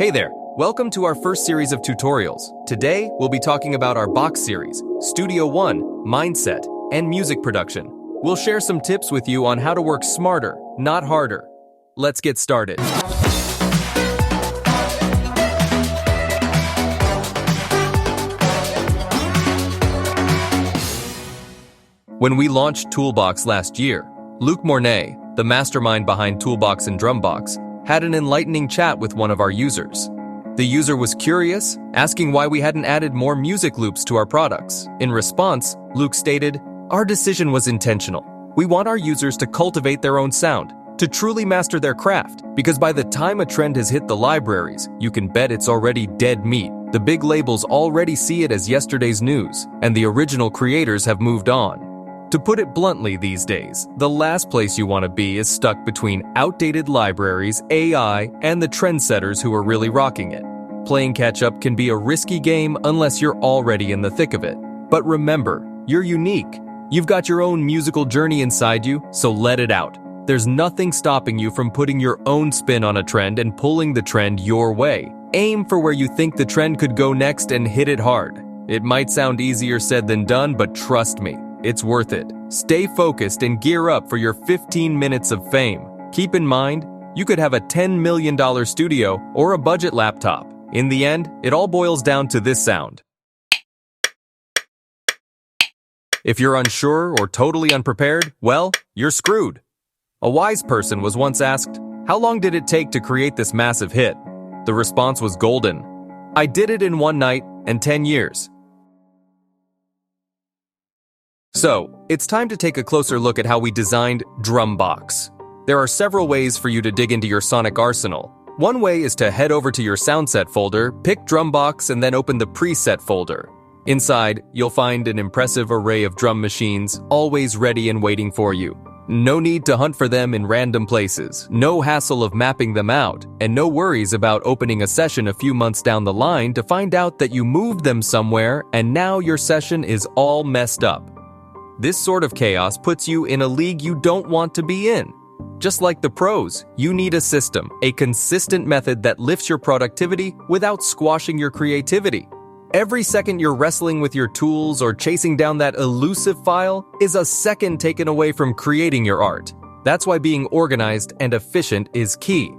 Hey there, welcome to our first series of tutorials. Today, we'll be talking about our box series, Studio One, Mindset, and Music Production. We'll share some tips with you on how to work smarter, not harder. Let's get started. When we launched Toolbox last year, Luc Mornay, the mastermind behind Toolbox and Drumbox, had an enlightening chat with one of our users. The user was curious, asking why we hadn't added more music loops to our products. In response, Luc stated, "Our decision was intentional. We want our users to cultivate their own sound, to truly master their craft, because by the time a trend has hit the libraries, you can bet it's already dead meat. The big labels already see it as yesterday's news, and the original creators have moved on." To put it bluntly these days, the last place you want to be is stuck between outdated libraries, AI, and the trendsetters who are really rocking it. Playing catch-up can be a risky game unless you're already in the thick of it. But remember, you're unique. You've got your own musical journey inside you, so let it out. There's nothing stopping you from putting your own spin on a trend and pulling the trend your way. Aim for where you think the trend could go next and hit it hard. It might sound easier said than done, but trust me, it's worth it. Stay focused and gear up for your 15 minutes of fame. Keep in mind, you could have a $10 million studio or a budget laptop. In the end, it all boils down to this sound. If you're unsure or totally unprepared, well, you're screwed. A wise person was once asked, "How long did it take to create this massive hit?" The response was golden. "I did it in one night and 10 years. So, it's time to take a closer look at how we designed Drumbox. There are several ways for you to dig into your sonic arsenal. One way is to head over to your soundset folder, pick Drumbox, and then open the preset folder. Inside, you'll find an impressive array of drum machines, always ready and waiting for you. No need to hunt for them in random places, no hassle of mapping them out, and no worries about opening a session a few months down the line to find out that you moved them somewhere and now your session is all messed up. This sort of chaos puts you in a league you don't want to be in. Just like the pros, you need a system, a consistent method that lifts your productivity without squashing your creativity. Every second you're wrestling with your tools or chasing down that elusive file is a second taken away from creating your art. That's why being organized and efficient is key.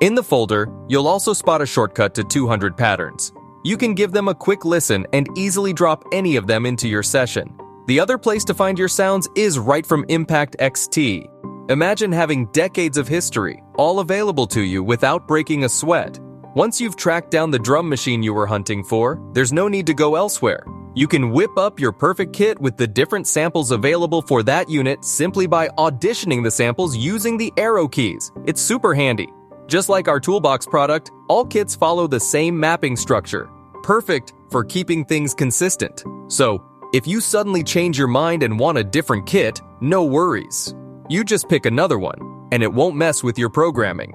In the folder, you'll also spot a shortcut to 200 patterns. You can give them a quick listen and easily drop any of them into your session. The other place to find your sounds is right from Impact XT. Imagine having decades of history, all available to you without breaking a sweat. Once you've tracked down the drum machine you were hunting for, there's no need to go elsewhere. You can whip up your perfect kit with the different samples available for that unit simply by auditioning the samples using the arrow keys. It's super handy. Just like our Toolbox product, all kits follow the same mapping structure, perfect for keeping things consistent. So, if you suddenly change your mind and want a different kit, no worries. You just pick another one, and it won't mess with your programming.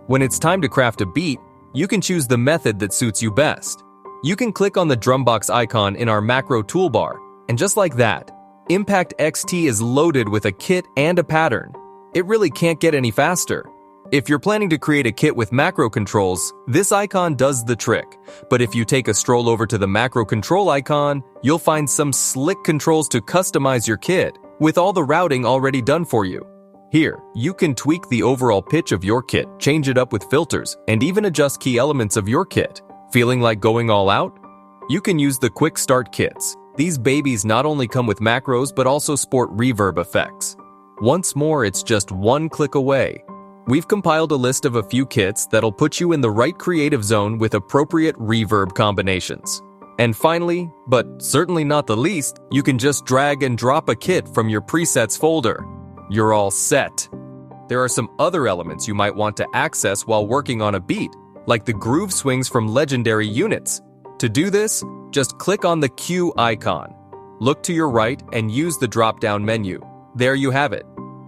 When it's time to craft a beat, you can choose the method that suits you best. You can click on the Drumbox icon in our macro toolbar, and just like that, Impact XT is loaded with a kit and a pattern. It really can't get any faster. If you're planning to create a kit with macro controls, this icon does the trick. But if you take a stroll over to the macro control icon, you'll find some slick controls to customize your kit, with all the routing already done for you. Here, you can tweak the overall pitch of your kit, change it up with filters, and even adjust key elements of your kit. Feeling like going all out? You can use the Quick Start kits. These babies not only come with macros but also sport reverb effects. Once more, it's just one click away. We've compiled a list of a few kits that'll put you in the right creative zone with appropriate reverb combinations. And finally, but certainly not the least, you can just drag and drop a kit from your presets folder. You're all set. There are some other elements you might want to access while working on a beat, like the groove swings from legendary units. To do this, just click on the Cue icon. Look to your right and use the drop-down menu. There you have it.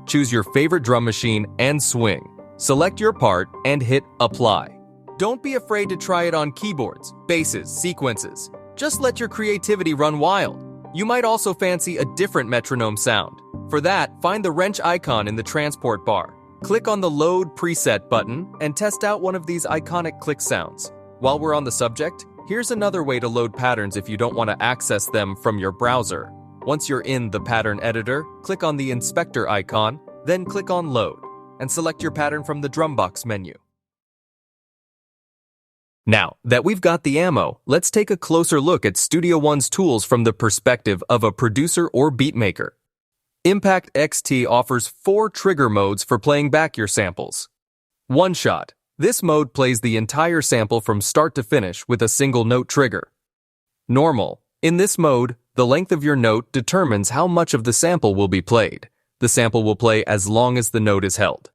Choose your favorite drum machine and swing. Select your part and hit Apply. Don't be afraid to try it on keyboards, basses, sequences. Just let your creativity run wild. You might also fancy a different metronome sound. For that, find the wrench icon in the transport bar. click on the Load Preset button and test out one of these iconic click sounds. While we're on the subject, here's another way to load patterns if you don't want to access them from your browser. Once you're in the pattern editor, click on the inspector icon, then click on Load, and select your pattern from the Drumbox menu. Now that we've got the ammo, let's take a closer look at Studio One's tools from the perspective of a producer or beatmaker. Impact XT offers 4 trigger modes for playing back your samples. One Shot. This mode plays the entire sample from start to finish with a single note trigger. Normal. In this mode, the length of your note determines how much of the sample will be played. The sample will play as long as the note is held.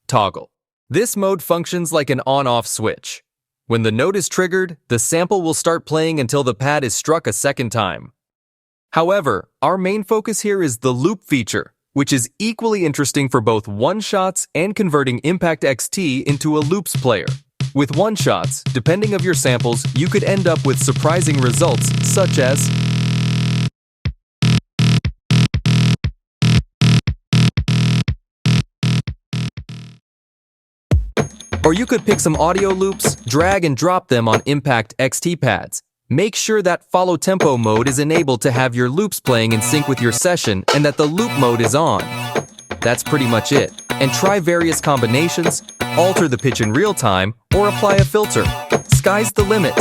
Toggle. This mode functions like an on-off switch. When the note is triggered, the sample will start playing until the pad is struck a second time. However, our main focus here is the loop feature, which is equally interesting for both one-shots and converting Impact XT into a loops player. With one-shots, depending on your samples, you could end up with surprising results such as or you could pick some audio loops, drag and drop them on Impact XT pads. Make sure that follow tempo mode is enabled to have your loops playing in sync with your session and that the loop mode is on. That's pretty much it. And try various combinations, alter the pitch in real time, or apply a filter. Sky's the limit.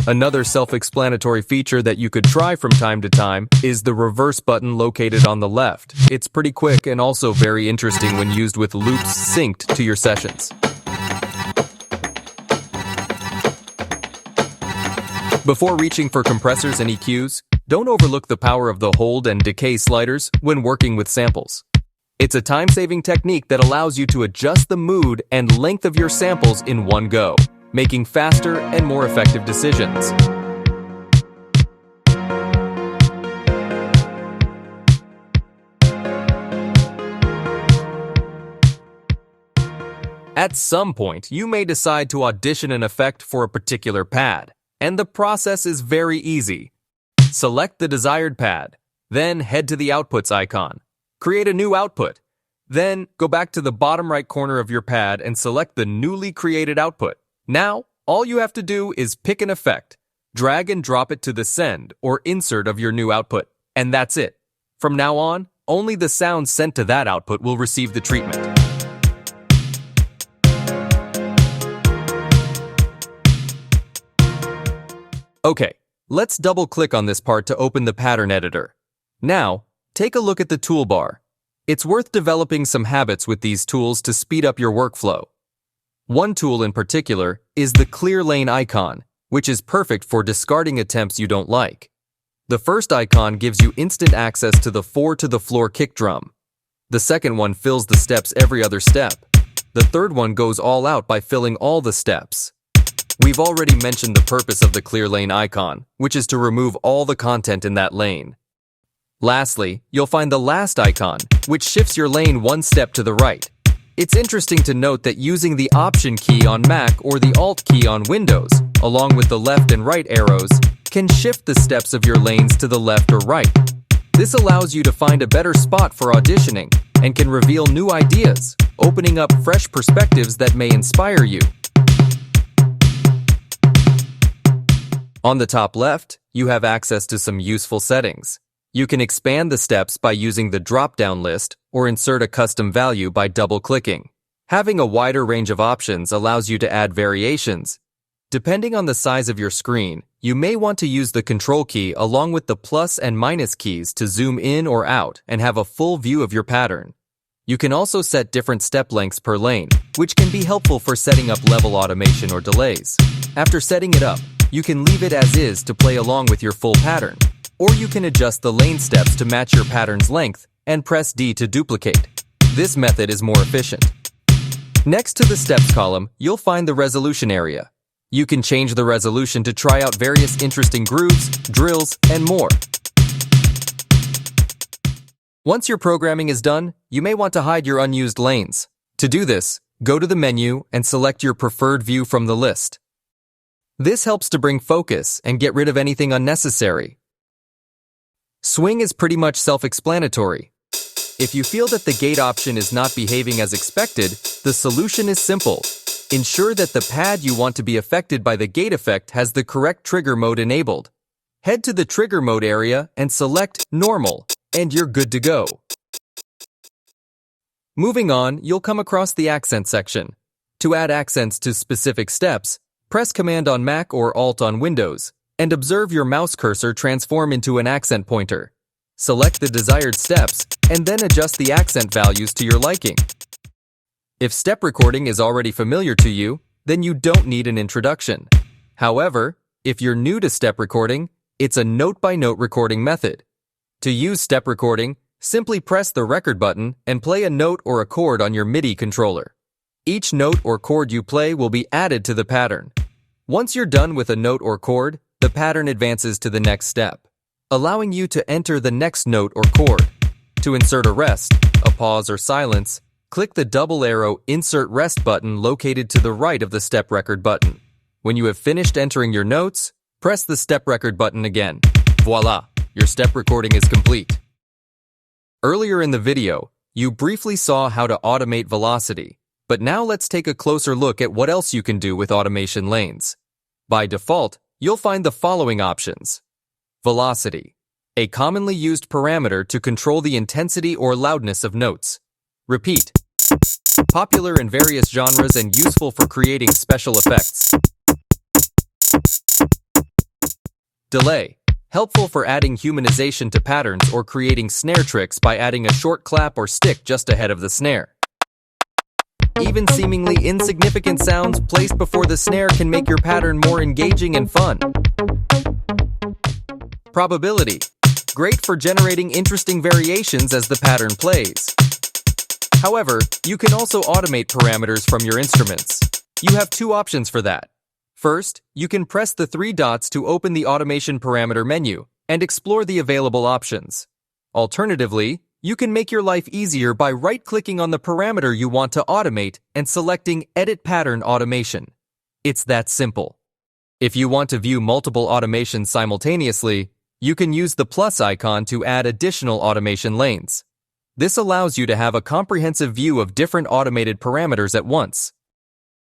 Another self-explanatory feature that you could try from time to time is the reverse button located on the left. It's pretty quick and also very interesting when used with loops synced to your sessions. Before reaching for compressors and EQs, don't overlook the power of the hold and decay sliders when working with samples. It's a time-saving technique that allows you to adjust the mood and length of your samples in one go, making faster and more effective decisions. At some point, you may decide to audition an effect for a particular pad, and the process is very easy. Select the desired pad, then head to the Outputs icon. Create a new output. Then go back to the bottom right corner of your pad and select the newly created output. Now, all you have to do is pick an effect, drag and drop it to the send or insert of your new output, and that's it. From now on, only the sounds sent to that output will receive the treatment. Okay, let's double-click on this part to open the pattern editor. Now, take a look at the toolbar. It's worth developing some habits with these tools to speed up your workflow. One tool in particular is the clear lane icon, which is perfect for discarding attempts you don't like. The first icon gives you instant access to the 4-to-the-floor kick drum. The second one fills the steps every other step. The third one goes all out by filling all the steps. We've already mentioned the purpose of the clear lane icon, which is to remove all the content in that lane. Lastly, you'll find the last icon, which shifts your lane one step to the right. It's interesting to note that using the Option key on Mac or the Alt key on Windows, along with the left and right arrows, can shift the steps of your lanes to the left or right. This allows you to find a better spot for auditioning and can reveal new ideas, opening up fresh perspectives that may inspire you. On the top left, you have access to some useful settings. You can expand the steps by using the drop-down list or insert a custom value by double-clicking. Having a wider range of options allows you to add variations. Depending on the size of your screen, you may want to use the Control key along with the plus and minus keys to zoom in or out and have a full view of your pattern. You can also set different step lengths per lane, which can be helpful for setting up level automation or delays. After setting it up, you can leave it as is to play along with your full pattern. Or you can adjust the lane steps to match your pattern's length and press D to duplicate. This method is more efficient. Next to the steps column, you'll find the resolution area. You can change the resolution to try out various interesting grooves, drills, and more. Once your programming is done, you may want to hide your unused lanes. To do this, go to the menu and select your preferred view from the list. This helps to bring focus and get rid of anything unnecessary. Swing is pretty much self-explanatory. If you feel that the gate option is not behaving as expected, the solution is simple. Ensure that the pad you want to be affected by the gate effect has the correct trigger mode enabled. Head to the trigger mode area and select Normal, and you're good to go. Moving on, you'll come across the accent section. To add accents to specific steps, press Command on Mac or Alt on Windows, and observe your mouse cursor transform into an accent pointer. Select the desired steps, and then adjust the accent values to your liking. If step recording is already familiar to you, then you don't need an introduction. However, if you're new to step recording, it's a note-by-note recording method. To use step recording, simply press the record button and play a note or a chord on your MIDI controller. Each note or chord you play will be added to the pattern. Once you're done with a note or chord, the pattern advances to the next step, allowing you to enter the next note or chord. To insert a rest, a pause or silence, click the double arrow Insert Rest button located to the right of the step record button. When you have finished entering your notes, press the step record button again. Voila! Your step recording is complete. Earlier in the video, you briefly saw how to automate velocity, but now let's take a closer look at what else you can do with automation lanes. By default, you'll find the following options. Velocity, a commonly used parameter to control the intensity or loudness of notes. Repeat, popular in various genres and useful for creating special effects. Delay, helpful for adding humanization to patterns or creating snare tricks by adding a short clap or stick just ahead of the snare. Even seemingly insignificant sounds placed before the snare can make your pattern more engaging and fun. Probability, great for generating interesting variations as the pattern plays. However, you can also automate parameters from your instruments. You have two options for that. First, you can press the three dots to open the automation parameter menu and explore the available options. Alternatively, you can make your life easier by right-clicking on the parameter you want to automate and selecting Edit Pattern Automation. It's that simple. If you want to view multiple automations simultaneously, you can use the plus icon to add additional automation lanes. This allows you to have a comprehensive view of different automated parameters at once.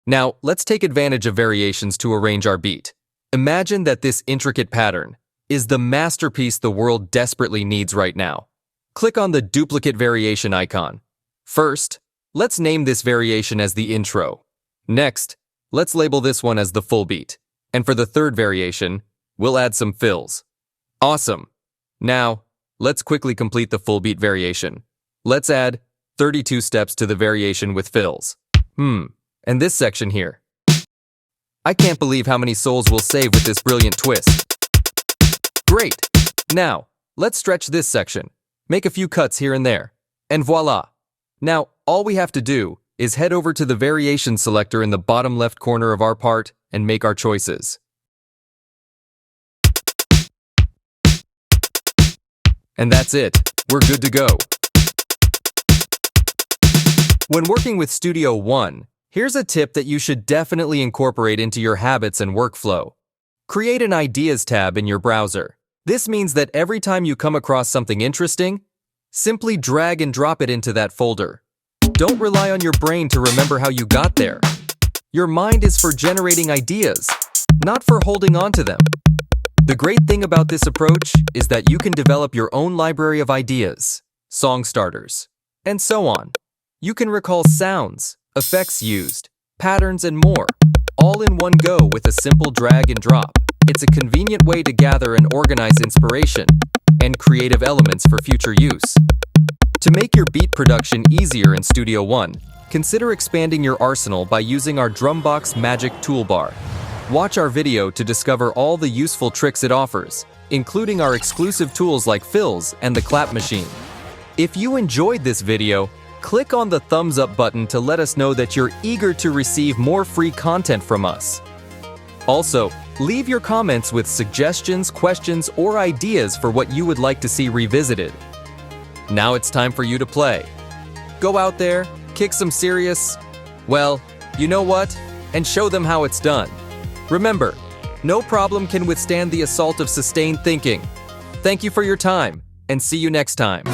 Now, let's take advantage of variations to arrange our beat. Imagine that this intricate pattern is the masterpiece the world desperately needs right now. Click on the duplicate variation icon. First, let's name this variation as the intro. Next, let's label this one as the full beat. And for the third variation, we'll add some fills. Awesome! Now, let's quickly complete the full beat variation. Let's add 32 steps to the variation with fills. And this section here. I can't believe how many souls we'll save with this brilliant twist. Great! Now, let's stretch this section. Make a few cuts here and there. And voila! Now, all we have to do is head over to the variation selector in the bottom left corner of our part and make our choices. And that's it. We're good to go. When working with Studio One, here's a tip that you should definitely incorporate into your habits and workflow. Create an Ideas tab in your browser. This means that every time you come across something interesting, simply drag and drop it into that folder. Don't rely on your brain to remember how you got there. Your mind is for generating ideas, not for holding on to them. The great thing about this approach is that you can develop your own library of ideas, song starters, and so on. You can recall sounds, effects used, patterns, and more, all in one go with a simple drag and drop. It's a convenient way to gather and organize inspiration and creative elements for future use. To make your beat production easier in Studio One, consider expanding your arsenal by using our Drumbox Magic Toolbar. Watch our video to discover all the useful tricks it offers, including our exclusive tools like fills and the clap machine. If you enjoyed this video, click on the thumbs up button to let us know that you're eager to receive more free content from us. Also, leave your comments with suggestions, questions, or ideas for what you would like to see revisited. Now it's time for you to play. Go out there, kick some serious, well, you know what, and show them how it's done. Remember, No problem can withstand the assault of sustained thinking. Thank you for your time, and see you next time.